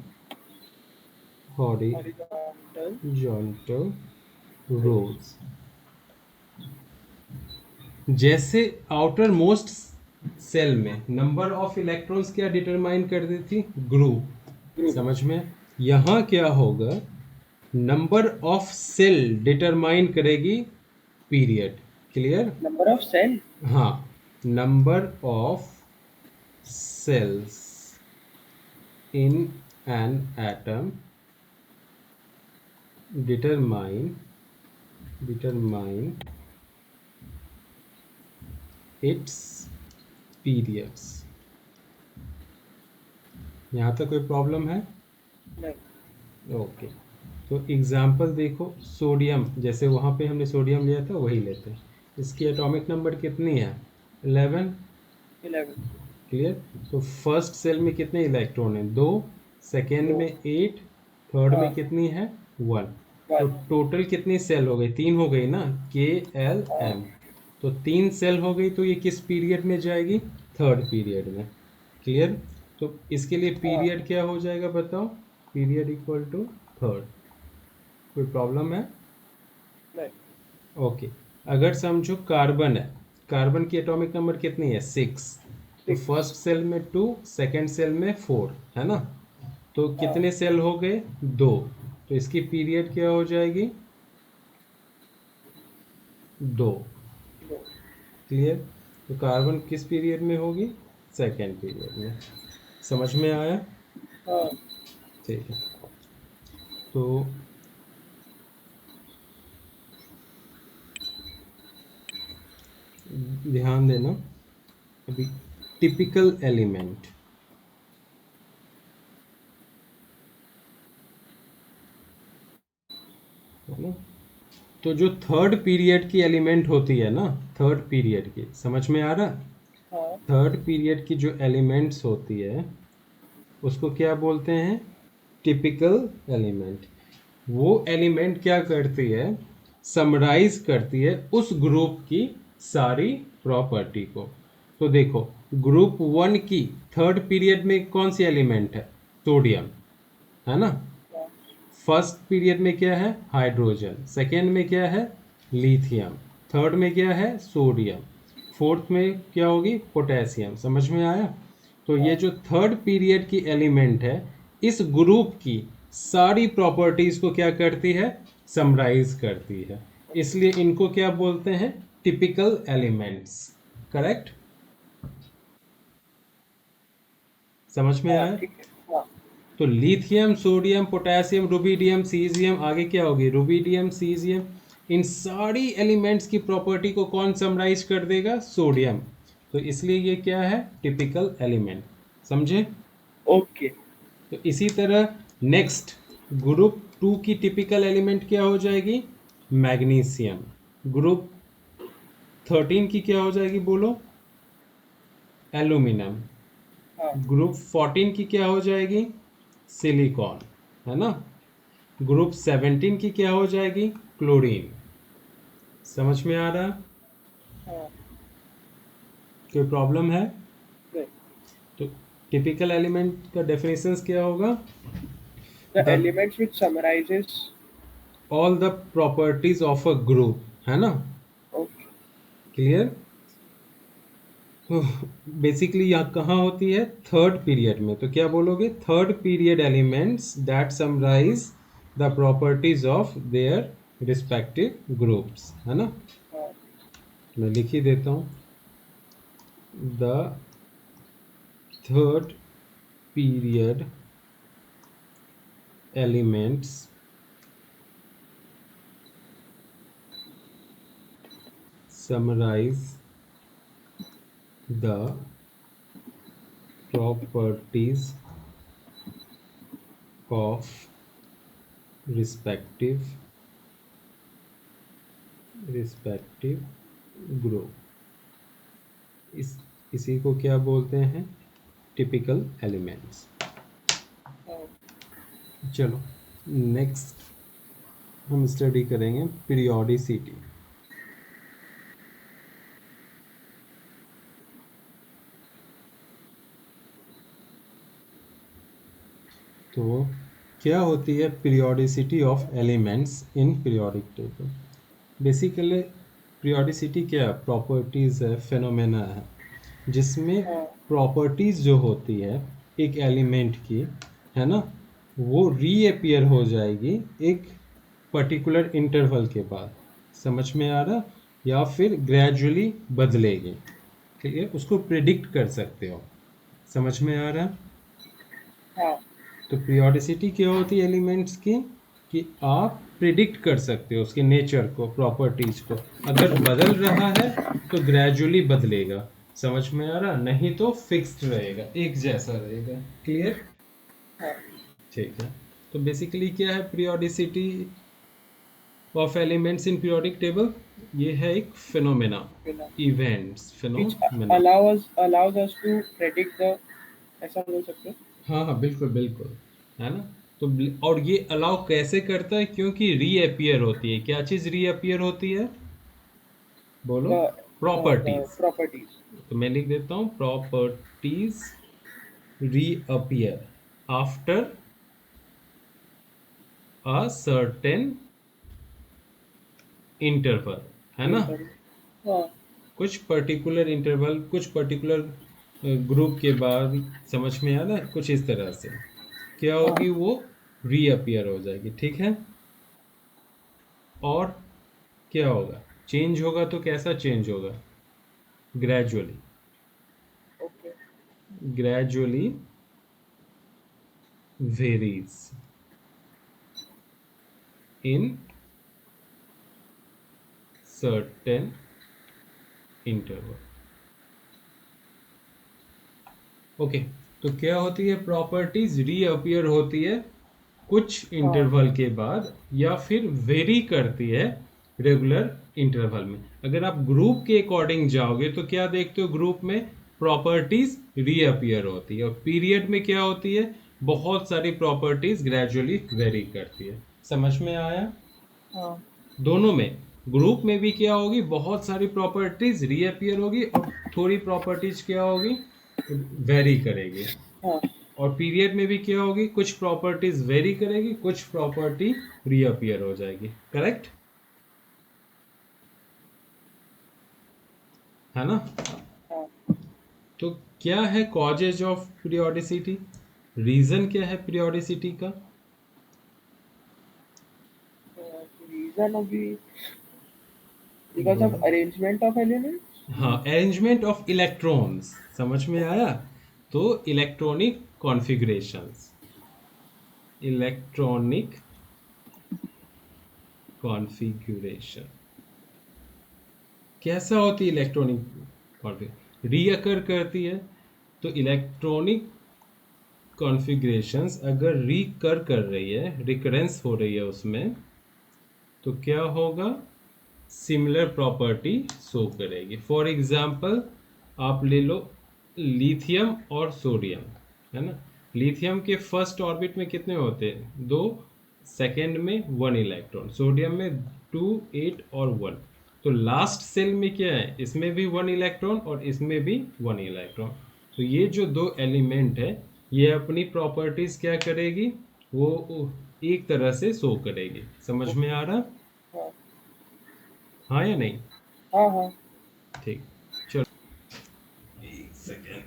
horizontal horizontal rows. Rows. जैसे आउटर मोस्ट सेल में नंबर ऑफ इलेक्ट्रॉन्स क्या डिटरमाइन कर दी थी? ग्रुप। ग्रुप। समझ में? यहाँ क्या होगा? नंबर ऑफ सेल डिटरमाइन करेगी period. Clear? Number of shell. हाँ, number of shells in an atom determine its periods। यहाँ तक कोई प्रॉब्लम है? नहीं। ओके, तो एग्जाम्पल देखो। सोडियम, जैसे वहाँ पे हमने सोडियम लिया था वही लेते हैं। इसकी एटॉमिक नंबर कितनी है? 11। 11। क्लियर? तो फर्स्ट सेल में कितने इलेक्ट्रॉन हैं? 2। सेकेंड में 8। थर्ड में हाँ। कितनी है? 1। तो 1। टोटल कितनी सेल हो गई? 3 हो गई ना, KLM। तो 3 सेल हो गई, तो ये किस पीरियड में जाएगी? थर्ड पीरियड में। क्लियर? तो इसके लिए पीरियड क्या हो जाएगा बताओ? Period equal to third. कोई प्रॉब्लम है? नहीं। ओके, अगर समझो कार्बन है, कार्बन की एटॉमिक नंबर कितनी है? 6। तो 6। फर्स्ट सेल में 2, सेकेंड सेल में 4, है ना? तो कितने सेल हो गए? 2। तो इसकी पीरियड क्या हो जाएगी? 2। क्लियर? तो कार्बन किस पीरियड में होगी? सेकेंड पीरियड में। समझ में आया? हाँ। ठीक है, तो ध्यान देना। अभी टिपिकल एलिमेंट, है ना? तो जो थर्ड पीरियड की एलिमेंट होती है ना, थर्ड पीरियड की, समझ में आ रहा? हाँ। थर्ड पीरियड की जो एलिमेंट्स होती है उसको क्या बोलते हैं? Typical element. वो एलिमेंट क्या करती है? समराइज करती है उस ग्रुप की सारी प्रॉपर्टी को। तो देखो, ग्रुप 1 की थर्ड पीरियड में कौन सी एलिमेंट है? सोडियम, है ना? हाँ। फर्स्ट पीरियड में क्या है? हाइड्रोजन। सेकेंड में क्या है? लिथियम। थर्ड में क्या है? सोडियम। फोर्थ में क्या होगी? पोटेशियम। समझ में आया? तो ये जो थर्ड पीरियड की एलिमेंट है, इस ग्रुप की सारी प्रॉपर्टीज को क्या करती है? समराइज करती है। इसलिए इनको क्या बोलते हैं? Typical elements. करेक्ट? समझ में हाँ। आया? ठीक है। हाँ। तो lithium, sodium, potassium, rubidium, caesium, आगे क्या होगी? Rubidium, caesium. इन सारी एलिमेंट्स की प्रॉपर्टी को कौन समराइज कर देगा? सोडियम। तो इसलिए ये क्या है? Typical element. समझे? ओके। तो इसी तरह नेक्स्ट, ग्रुप 2 की टिपिकल एलिमेंट क्या हो जाएगी? मैग्नीशियम। ग्रुप 13 की क्या हो जाएगी बोलो? एल्यूमिनियम। हाँ। ग्रुप 14 की क्या हो जाएगी? सिलिकॉन, है ना? ग्रुप 17 की क्या हो जाएगी? क्लोरीन। समझ में आ रहा? हाँ। कोई प्रॉब्लम है? नहीं। तो टिपिकल एलिमेंट का डेफिनेशंस क्या होगा? The the elements which summarises. All the properties of a group, है ना? ओके। क्लियर? तो बेसिकली यहाँ कहाँ होती है? थर्ड पीरियड में। तो क्या बोलोगे? Third period elements that summarise the properties of their respective groups, है ना? हाँ। मैं लिख ही देता हूँ। the third period elements summarize the properties of respective group. इसी को क्या बोलते हैं? Typical elements. चलो नेक्स्ट हम स्टडी करेंगे पीरियोडिसिटी। तो क्या होती है periodicity of elements in periodic table? Basically periodicity क्या प्रॉपर्टीज है, फेनोमेना है, जिसमें प्रॉपर्टीज जो होती है एक एलिमेंट की, है ना, वो रीअपियर हो जाएगी एक पर्टिकुलर इंटरवल के बाद। समझ में आ रहा? या फिर ग्रेजुअली बदलेगी। ठीक है, उसको प्रिडिक्ट कर सकते हो। समझ में आ रहा? हाँ। तो पीरियोडिसिटी क्या होती है एलिमेंट्स की कि आप प्रिडिक्ट कर सकते हो उसके नेचर को, प्रॉपर्टीज को। अगर बदल रहा है तो ग्रेजुअली बदलेगा। समझ में आ रहा? नहीं तो फिक्स्ड रहेगा, एक जैसा रहेगा। क्लियर? ठीक है। तो बेसिकली क्या है periodicity of elements in periodic table? ये है एक phenomena, events, Which phenomena. allows us to predict the, ऐसा बोल सकते हो? हाँ हाँ, बिल्कुल बिल्कुल, है ना। तो और ये अलाउ कैसे करता है? क्योंकि रीअपियर होती है। क्या चीज रीअपियर होती है? बोलो। The properties. properties. तो मैं लिख देता हूँ properties reappear after a certain interval, है ना। हाँ। कुछ पर्टिकुलर इंटरवल, कुछ पर्टिकुलर ग्रुप के बाद। समझ में आ रहा है? कुछ इस तरह से क्या होगी, वो रीअपियर हो जाएगी। ठीक है। और क्या होगा? चेंज होगा तो कैसा चेंज होगा? Gradually. Okay. Gradually varies in certain interval. Okay. तो क्या होती है प्रॉपर्टीज? रीअपियर होती है कुछ इंटरवल के बाद, या फिर वेरी करती है रेगुलर इंटरवल में। अगर आप ग्रुप के अकॉर्डिंग जाओगे तो क्या देखते हो? ग्रुप में प्रॉपर्टीज रीअपियर होती है, और पीरियड में क्या होती है? बहुत सारी प्रॉपर्टीज ग्रेजुअली वेरी करती है। समझ में आया? हाँ। दोनों में, ग्रुप में भी क्या होगी? बहुत सारी प्रॉपर्टीज रीअपियर होगी, और थोड़ी प्रॉपर्टीज क्या होगी? वेरी करेगी। हाँ। और पीरियड में भी क्या होगी? कुछ प्रॉपर्टीज वेरी करेगी, कुछ प्रॉपर्टी रीअपियर हो जाएगी। करेक्ट है ना? हाँ। तो क्या है कॉजेज ऑफ पीरियोडिसिटी? रीजन क्या है पीरियोडिसिटी का? Reason of the, because of बोलो। arrangement of elements. हाँ, अरेंजमेंट ऑफ इलेक्ट्रॉन्स। समझ में आया? तो इलेक्ट्रॉनिक कॉन्फ़िगरेशंस, इलेक्ट्रॉनिक कॉन्फ़िगरेशन कैसा होती है? इलेक्ट्रॉनिक कॉन्फ़िगरेशन रीअकर करती है। तो इलेक्ट्रॉनिक कॉन्फ़िगरेशंस अगर रीकर कर रही है, रिकरेंस हो रही है उसमें, तो क्या होगा? सिमिलर प्रॉपर्टी शो करेगी। फॉर एग्जांपल आप ले लो लिथियम और सोडियम, है ना। लिथियम के फर्स्ट ऑर्बिट में कितने होते हैं? 2। सेकेंड में 1 इलेक्ट्रॉन। सोडियम में 2, 8 और 1। तो लास्ट सेल में क्या है? इसमें भी 1 इलेक्ट्रॉन और इसमें भी 1 इलेक्ट्रॉन। तो ये जो दो एलिमेंट है, ये अपनी प्रॉपर्टीज क्या करेगी? वो एक तरह से शो करेगी। समझ में आ रहा? हाँ। हाँ या नहीं? हाँ। हाँ। ठीक। चलो एक सेकेंड।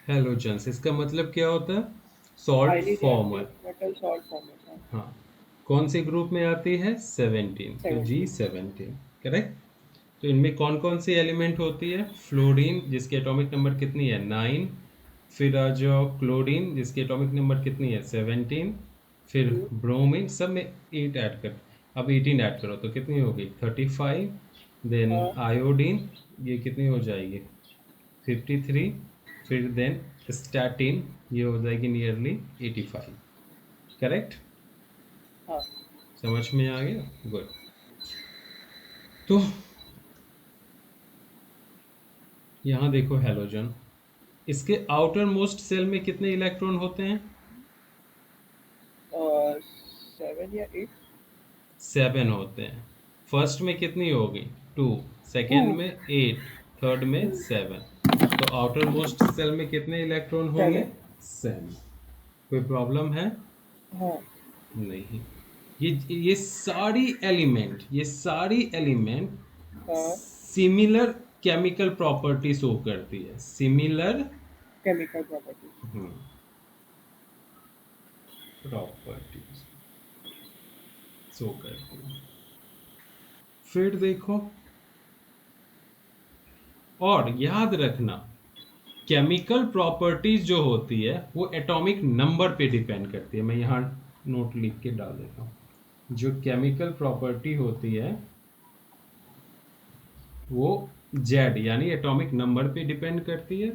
हेलोजेंस, इसका मतलब क्या होता है? Salt highly farmer. Reactive metal salt format, हाँ। हाँ, कौन से ग्रुप में आती है? 17, तो जी 17। 17 करेक्ट। तो इनमें कौन कौन सी एलिमेंट होती है? फ्लोरीन जिसकी एटॉमिक नंबर कितनी है? 9। फिर आ जाओ क्लोरीन जिसकी एटॉमिक नंबर कितनी है? 17। फिर ब्रोमीन, सब में 8 ऐड कर, अब 18 ऐड करो तो कितनी होगी? 35। देन हाँ आयोडीन, ये कितनी हो जाएगी? 53। फिर देन स्टैटिन, ये हो जाएगी नियरली 85। करेक्ट, हाँ। समझ में आ गया? गुड। तो यहाँ देखो हेलोजन, इसके आउटर मोस्ट सेल में कितने इलेक्ट्रॉन होते हैं? 7 या 8। 7 होते हैं। फर्स्ट में कितनी होगी? 2। टू। सेकेंड में 8। थर्ड में 7। तो आउटर मोस्ट सेल में कितने इलेक्ट्रॉन होंगे? 7। 7। कोई प्रॉब्लम है? हाँ नहीं। ये सारी एलिमेंट हाँ। सिमिलर केमिकल प्रॉपर्टी शो करती है, similar chemical properties. Properties show करती है। फिर देखो, और याद रखना, केमिकल प्रॉपर्टीज जो होती है वो एटॉमिक नंबर पे डिपेंड करती है। मैं यहाँ नोट लिख के डाल देता हूँ। जो केमिकल प्रॉपर्टी होती है वो जेड यानी एटॉमिक नंबर पे डिपेंड करती है,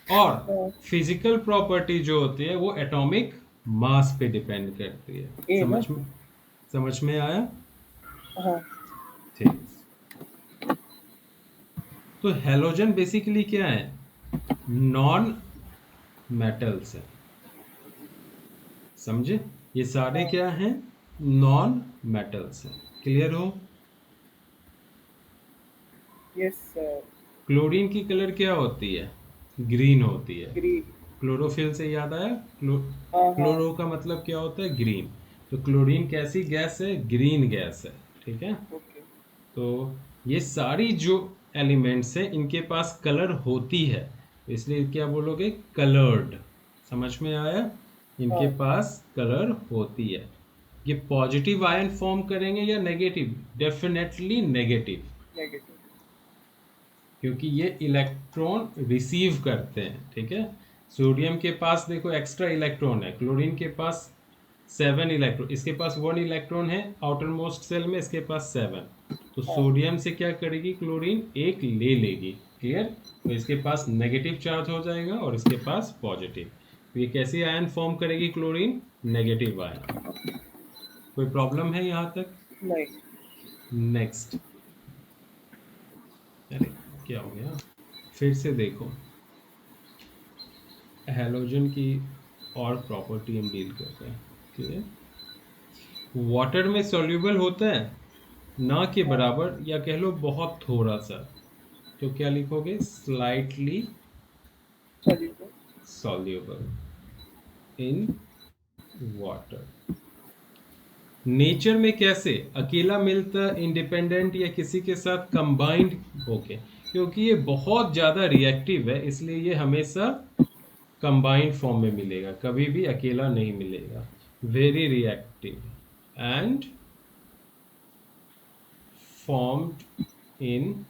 और हाँ। फिजिकल प्रॉपर्टी जो होती है वो एटॉमिक मास पे डिपेंड करती है। ए ना। समझ में आया? हाँ। ठीक। तो हेलोजन बेसिकली क्या है? नॉन मेटल्स है, समझे? ये सारे हाँ। क्या हैं? नॉन मेटल्स हैं। क्लियर हो? यस। क्लोरीन की कलर क्या होती है? ग्रीन होती है। ग्रीन। क्लोरोफिल से याद आया? हाँ हाँ। क्लोरो का मतलब क्या होता है? ग्रीन। तो क्लोरीन कैसी गैस है? ग्रीन गैस है। ठीक है। ओके। तो ये सारी जो एलिमेंट्स हैं इनके पास कलर होती है, इसलिए क्या बोलोगे? कलर्ड। समझ में आया? इनके हाँ। पास कलर होती है। ये पॉजिटिव आयन फॉर्म करेंगे या नेगेटिव? Definitely negative, negative. क्योंकि ये इलेक्ट्रॉन रिसीव करते हैं। ठीक है। सोडियम के पास देखो एक्स्ट्रा इलेक्ट्रॉन है, क्लोरीन के पास 7 इलेक्ट्रॉन, इसके पास 1 इलेक्ट्रॉन है आउटर मोस्ट सेल में, इसके पास 7। तो हाँ। सोडियम से क्या करेगी? क्लोरीन एक ले लेगी। क्लियर? तो इसके पास नेगेटिव चार्ज हो जाएगा और इसके पास पॉजिटिव। तो ये कैसी आयन फॉर्म करेगी? Chlorine negative ion. कोई प्रॉब्लम है यहाँ तक? नहीं। नेक्स्ट। अरे क्या हो गया? फिर से देखो, हैलोजन की और प्रॉपर्टी हम डील करते हैं। क्लियर? वाटर में सॉल्यूबल होता है ना के हाँ। बराबर, या कह लो बहुत थोड़ा सा, तो क्या लिखोगे? Slightly soluble. Soluble in water. Nature में कैसे? अकेला मिलता, इंडिपेंडेंट, या किसी के साथ कंबाइंड होके? क्योंकि ये बहुत ज्यादा रिएक्टिव है इसलिए ये हमेशा कंबाइंड फॉर्म में मिलेगा, कभी भी अकेला नहीं मिलेगा। Very reactive and formed in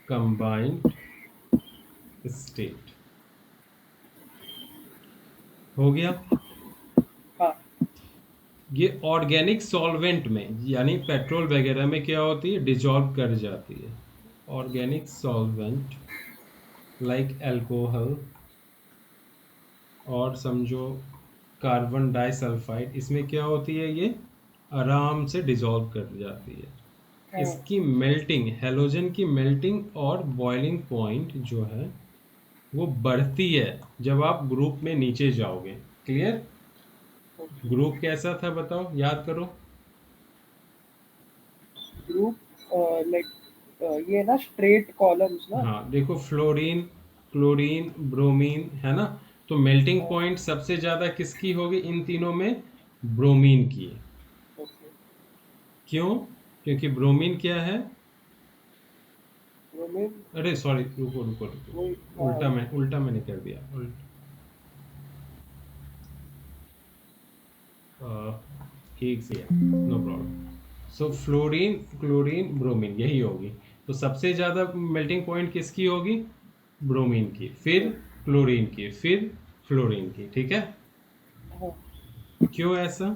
combined state. हो गया? हाँ। ये ऑर्गेनिक सॉल्वेंट में यानी पेट्रोल वगैरह में क्या होती है? डिजॉल्व कर जाती है। ऑर्गेनिक सॉल्वेंट लाइक अल्कोहल, और समझो कार्बन डाइसल्फाइड, इसमें क्या होती है? ये आराम से डिजॉल्व कर जाती है। हाँ। इसकी मेल्टिंग, हेलोजन की मेल्टिंग और बॉइलिंग पॉइंट जो है वो बढ़ती है जब आप ग्रुप में नीचे जाओगे। क्लियर? ओके। ग्रुप कैसा था बताओ, याद करो। ग्रुप लाइक ये ना स्ट्रेट कॉलम्स ना। हाँ देखो, फ्लोरीन, क्लोरीन, ब्रोमीन, है ना? तो मेल्टिंग हाँ। पॉइंट सबसे ज्यादा किसकी होगी इन तीनों में? ब्रोमीन की। ओके। क्यों? क्योंकि ब्रोमीन क्या है? ब्रोमीन। अरे सॉरी, रुको रुको रुको, वही। हाँ। उल्टा मैंने कर दिया। ठीक से नो प्रॉब्लम। सो फ्लोरीन क्लोरीन ब्रोमीन यही होगी। तो सबसे ज़्यादा मेल्टिंग पॉइंट किसकी होगी? ब्रोमीन की, फिर क्लोरीन की, फिर फ्लोरीन की। ठीक है, हाँ, क्यों ऐसा?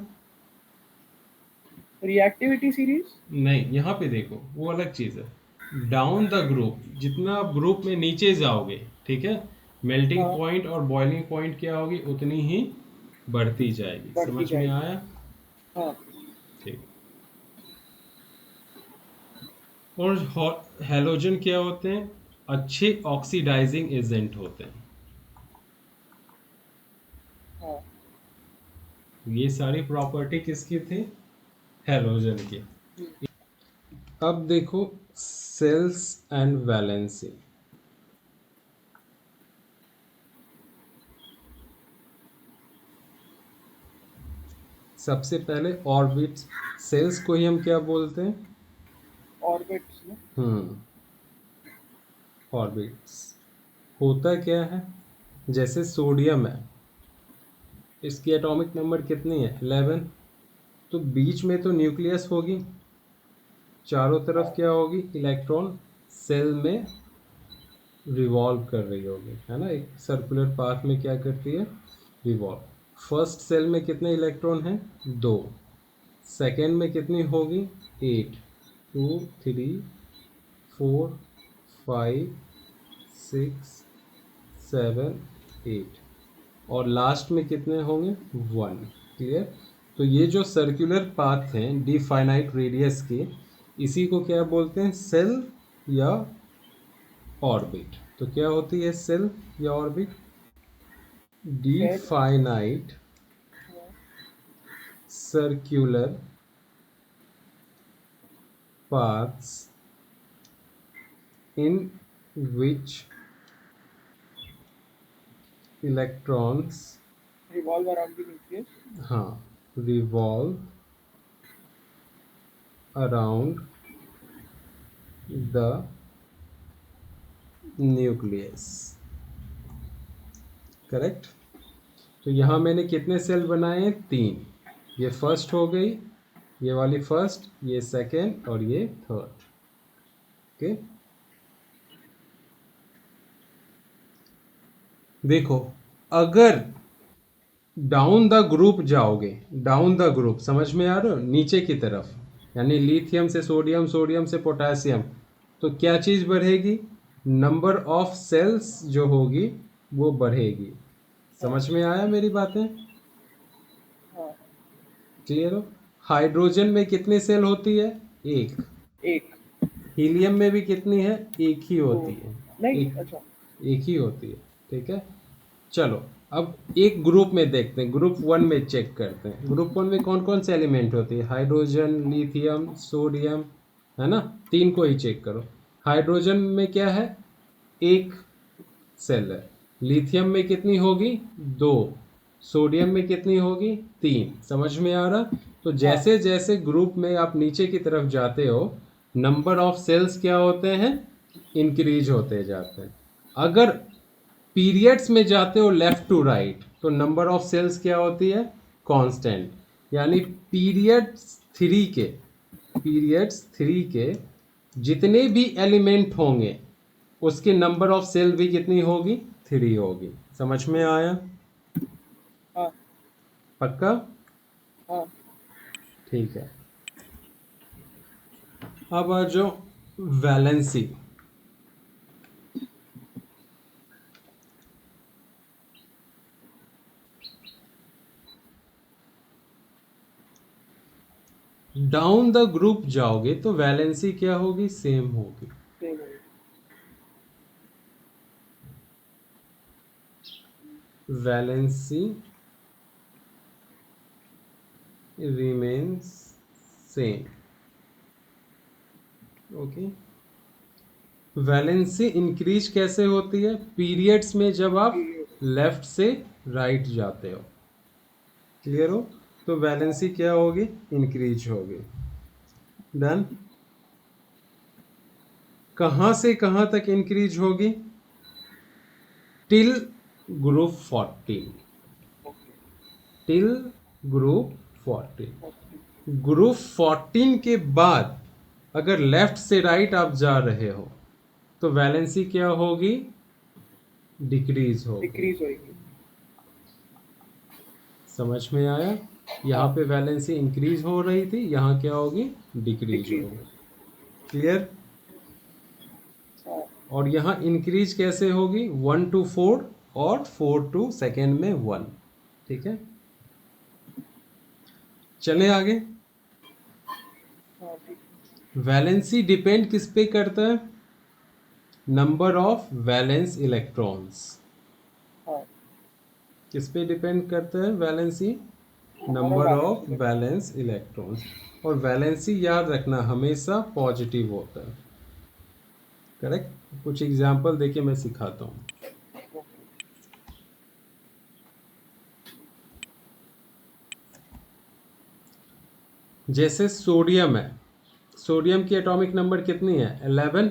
Reactivity series. नहीं, यहाँ पे देखो वो अलग चीज़ है। डाउन द ग्रुप, जितना आप ग्रुप में नीचे जाओगे, ठीक है, मेल्टिंग हाँ, पॉइंट और बॉइलिंग पॉइंट क्या होगी, उतनी ही बढ़ती जाएगी। बढ़ती समझ में जाएगी। आया? हाँ, ठीक। और हेलोजन क्या होते हैं? अच्छे ऑक्सीडाइजिंग एजेंट होते हैं। हाँ, ये सारी प्रॉपर्टी किसकी थी? हेलोजन की। अब देखो सेल्स एंड वैलेंसी। सबसे पहले ऑर्बिट्स, सेल्स को ही हम क्या बोलते हैं? ऑर्बिट्स में। हम्म, ऑर्बिट्स। होता क्या है, जैसे सोडियम है, इसकी एटॉमिक नंबर कितनी है? 11। तो बीच में तो न्यूक्लियस होगी, चारों तरफ हाँ, क्या होगी? इलेक्ट्रॉन सेल में रिवॉल्व कर रही होगी, है ना, एक सर्कुलर पाथ में क्या करती है? रिवॉल्व। फर्स्ट सेल में कितने इलेक्ट्रॉन हैं? 2। सेकेंड में कितनी होगी? 8। 2 3 4 5 6 7 8। और लास्ट में कितने होंगे? 1। क्लियर? तो ये जो सर्कुलर पाथ हैं डिफाइनाइट रेडियस के, इसी को क्या बोलते हैं? सेल या ऑर्बिट। तो क्या होती है सेल या orbit? Shell. Definite circular paths in which electrons, revolve around the nucleus. हाँ, revolve around the nucleus। Correct? तो यहाँ मैंने कितने सेल बनाए हैं? 3। ये फर्स्ट हो गई, ये वाली फर्स्ट, ये सेकेंड और ये थर्ड। ओके, देखो अगर डाउन द ग्रुप जाओगे, डाउन द ग्रुप समझ में आ रहा हो, नीचे की तरफ, यानी लिथियम से सोडियम, सोडियम से पोटेशियम, तो क्या चीज़ बढ़ेगी? नंबर ऑफ सेल्स जो होगी वो बढ़ेगी। हाँ, समझ में आया मेरी बातें? हाँ, क्लियर हो? हाइड्रोजन में कितनी सेल होती है? एक। एक, हीलियम में भी कितनी है? एक ही दो, होती है। नहीं, एक, अच्छा। एक ही होती है। ठीक है, चलो अब एक ग्रुप में देखते हैं, ग्रुप वन में चेक करते हैं। ग्रुप वन में कौन कौन से एलिमेंट होते हैं? हाइड्रोजन, लिथियम, सोडियम, है ना, तीन को ही चेक करो। हाइड्रोजन में क्या है? एक सेल है। लिथियम में कितनी होगी? 2। सोडियम में कितनी होगी? 3। समझ में आ रहा? तो हाँ, जैसे जैसे ग्रुप में आप नीचे की तरफ जाते हो, नंबर ऑफ सेल्स क्या होते हैं? इंक्रीज होते जाते हैं। अगर पीरियड्स में जाते हो लेफ्ट टू राइट, तो नंबर ऑफ सेल्स क्या होती है? कांस्टेंट। यानी थ्री के पीरियड्स 3 के जितने भी एलिमेंट होंगे, उसके नंबर ऑफ सेल भी कितनी होगी? 3 होगी। समझ में आया? हाँ, पक्का? हाँ, ठीक है, अब आ जाओ वैलेंसी। डाउन द ग्रुप जाओगे तो वैलेंसी क्या होगी? सेम होगी। सेम है। Valency remains same। Okay, valency increase कैसे होती है? पीरियड्स में जब आप पीरियड। लेफ्ट से राइट जाते हो। क्लियर हो? तो वैलेंसी हाँ, क्या होगी? इंक्रीज होगी। डन। कहाँ से कहाँ तक इंक्रीज होगी? Till group 14। Okay, till group 14। Group 14 के बाद अगर लेफ्ट से राइट आप जा रहे हो तो वैलेंसी क्या होगी? डिक्रीज होगी। डिक्रीज होएगी। समझ में आया? यहाँ हाँ पे वैलेंसी इंक्रीज हो रही थी, यहाँ क्या होगी? Decrease decrease. होगी। क्लियर? हाँ और यहाँ इंक्रीज कैसे होगी? 1 to 4 और 4 to सेकेंड में 1। ठीक है, चले आगे। हाँ ठीक। वैलेंसी डिपेंड किस पे करता है? Number of valence electrons. हाँ किस पे डिपेंड करता है valency? Number of number valence of electron. Valence electrons. और वैलेंसी याद रखना हमेशा पॉजिटिव होता है। करेक्ट? कुछ एग्जांपल देके मैं सिखाता हूँ। जैसे सोडियम है, सोडियम की एटॉमिक नंबर कितनी है? 11।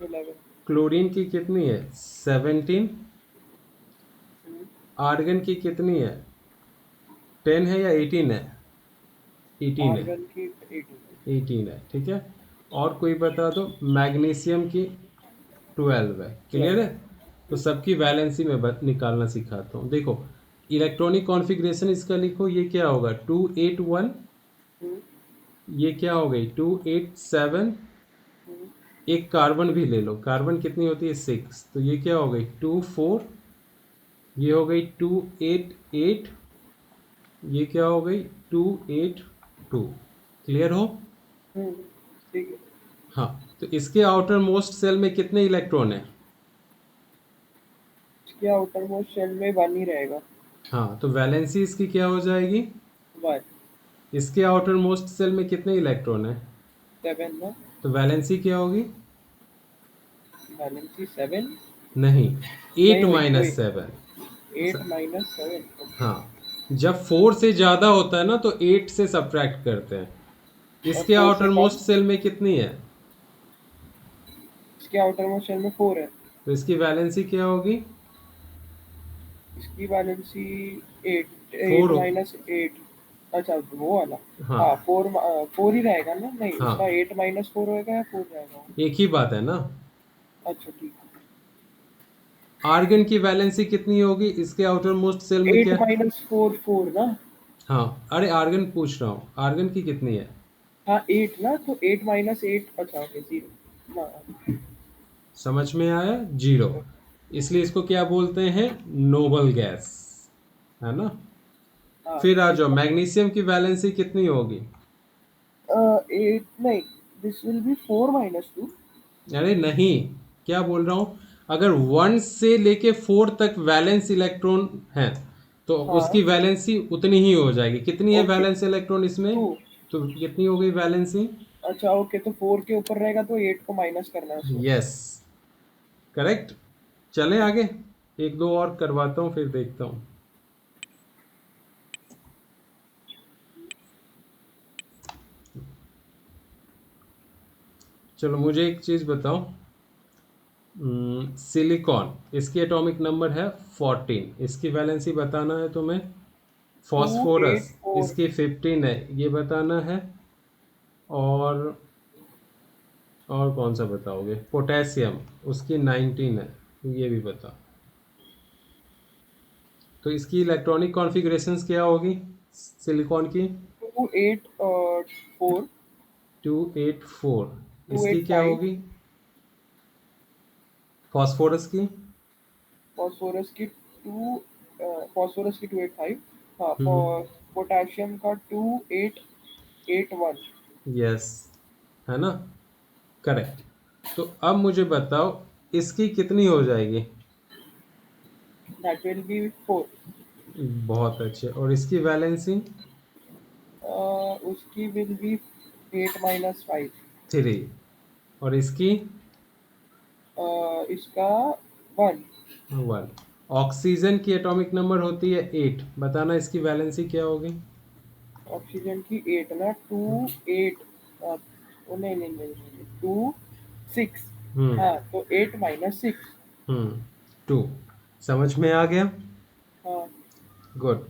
11। क्लोरीन की कितनी है? 17। आर्गन की कितनी है? 10 है या 18 है? 18 है। आर्गन की 18। 18 है, ठीक है। और कोई बता दो। मैग्नीशियम की 12 है। क्लियर 12। है? तो सबकी वैलेंसी में निकालना सिखाता हूँ। देखो, इलेक्ट्रॉनिक कॉन्फ़िगरेशन इसका लिखो, ये क्या होगा? 281। ये क्या हो गई? 287। एक कार्बन भी ले लो, कार्बन कितनी होती है? 6। तो ये क्या हो गई? 24। ये हो गई 288। ये क्या हो गई? 282। क्लियर हो? ठीक है। हाँ। तो इसके आउटर मोस्ट सेल में कितने इलेक्ट्रॉन है? इसके आउटर मोस्ट शेल में 1 ही रहेगा। हाँ, तो वैलेंसी इसकी क्या हो जाएगी? 1। इसके आउटर मोस्ट सेल में कितने इलेक्ट्रॉन है? 7 ना। तो वैलेंसी क्या होगी? वैलेंसी 7। नहीं, नहीं 8 होगी माइनस वही। 7। 8 - 7। हाँ, जब 4 से ज्यादा होता है ना तो 8 से सब्ट्रैक्ट करते हैं। और इसके 4 आउटर से मोस्ट कम। सेल में कितनी है? इसके आउटर मोस्ट शेल में 4 है। तो इसकी वैलेंसी क्या होगी? इसकी वैलेंसी 8। 4 8 - 8। अच्छा वो वाला। हाँ हाँ 4 ही रहेगा ना? नहीं उसका हाँ, 8 - 4 होएगा या 4 रहेगा वो? एक ही बात है ना। अच्छा ठीक है। आर्गन की वैलेंसी कितनी होगी इसके आउटर मोस्ट सेल में? 8 क्या? - 4 4 ना। हाँ, अरे आर्गन पूछ रहा हूँ, आर्गन की कितनी है? हाँ 8 ना, तो 8 - 8। अच्छा ओके 0 ना। समझ में आया? 0। इसलिए इसको क्या बोलते हैं? नोबल गैस, है ना। हाँ फिर आ जाओ, इसका मैग्नीशियम की वैलेंसी कितनी होगी? 8 नहीं। This will be 4 - 2। अरे नहीं, क्या बोल रहा हूँ? अगर 1 से लेके 4 तक वैलेंस इलेक्ट्रॉन है तो हाँ उसकी वैलेंसी उतनी ही हो जाएगी। कितनी है ओके वैलेंस इलेक्ट्रॉन इसमें? 2। तो कितनी हो गई वैलेंसी? अच्छा ओके, तो 4 के ऊपर रहेगा तो 8 को माइनस करना है उसको। Yes, correct. चले आगे, एक दो और करवाता हूँ फिर देखता हूँ। चलो मुझे एक चीज बताओ। सिलिकॉन, इसकी एटॉमिक नंबर है 14। इसकी वैलेंसी बताना है तुम्हें। 2 8 फॉस्फोरस, 4। इसकी 15 है, ये बताना है। और कौन सा बताओगे? पोटेशियम, उसकी 19 है, ये भी बता। तो इसकी इलेक्ट्रॉनिक कॉन्फ़िगरेशंस क्या होगी सिलिकॉन की? 2 8 4। 284। 2 इसकी 8 क्या 5। होगी? फॉस्फोरस की? फॉस्फोरस की 2। फॉस्फोरस की 2 8 5। हाँ हम्म, पोटेशियम का 2 8 8 1। यस, है ना। करेक्ट। तो अब मुझे बताओ इसकी कितनी हो जाएगी? That will be 4। बहुत अच्छे। और इसकी वैलेंसी? उसकी विल बी 8 - 5। 3। और इसकी? इसका 1। 1। ऑक्सीजन की एटॉमिक नंबर होती है 8, बताना इसकी वैलेंसी क्या होगी? ऑक्सीजन की 8 ना। 2 8। नहीं नहीं नहीं नहीं 2 6। हम्म हाँ तो 8 - 6। 2। समझ में आ गया? हाँ गुड।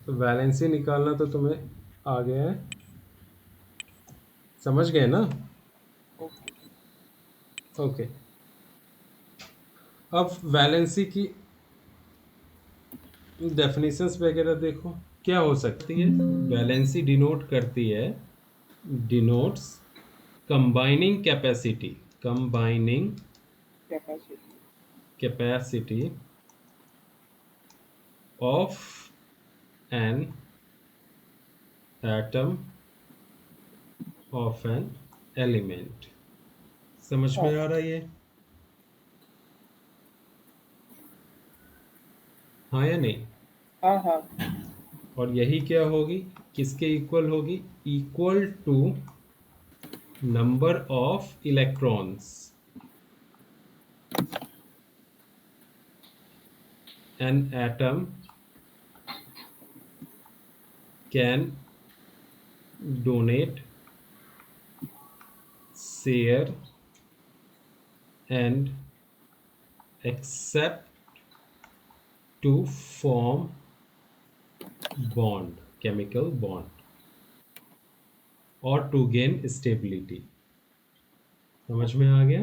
तो वैलेंसी निकालना तो तुम्हें आ गया है। समझ गए ना? ओके। ओके। अब वैलेंसी की डेफिनेशंस वगैरह देखो क्या हो सकती है। वैलेंसी डिनोट करती है, denotes combining capacity. Capacity of an atom of an element. समझ हाँ में आ रहा है ये? हाँ या नहीं? हाँ हाँ। और यही क्या होगी, किसके इक्वल होगी? Equal to number of electrons an atom can donate, share and accept to form bond, chemical bond, और टू गेन स्टेबिलिटी। समझ में आ गया?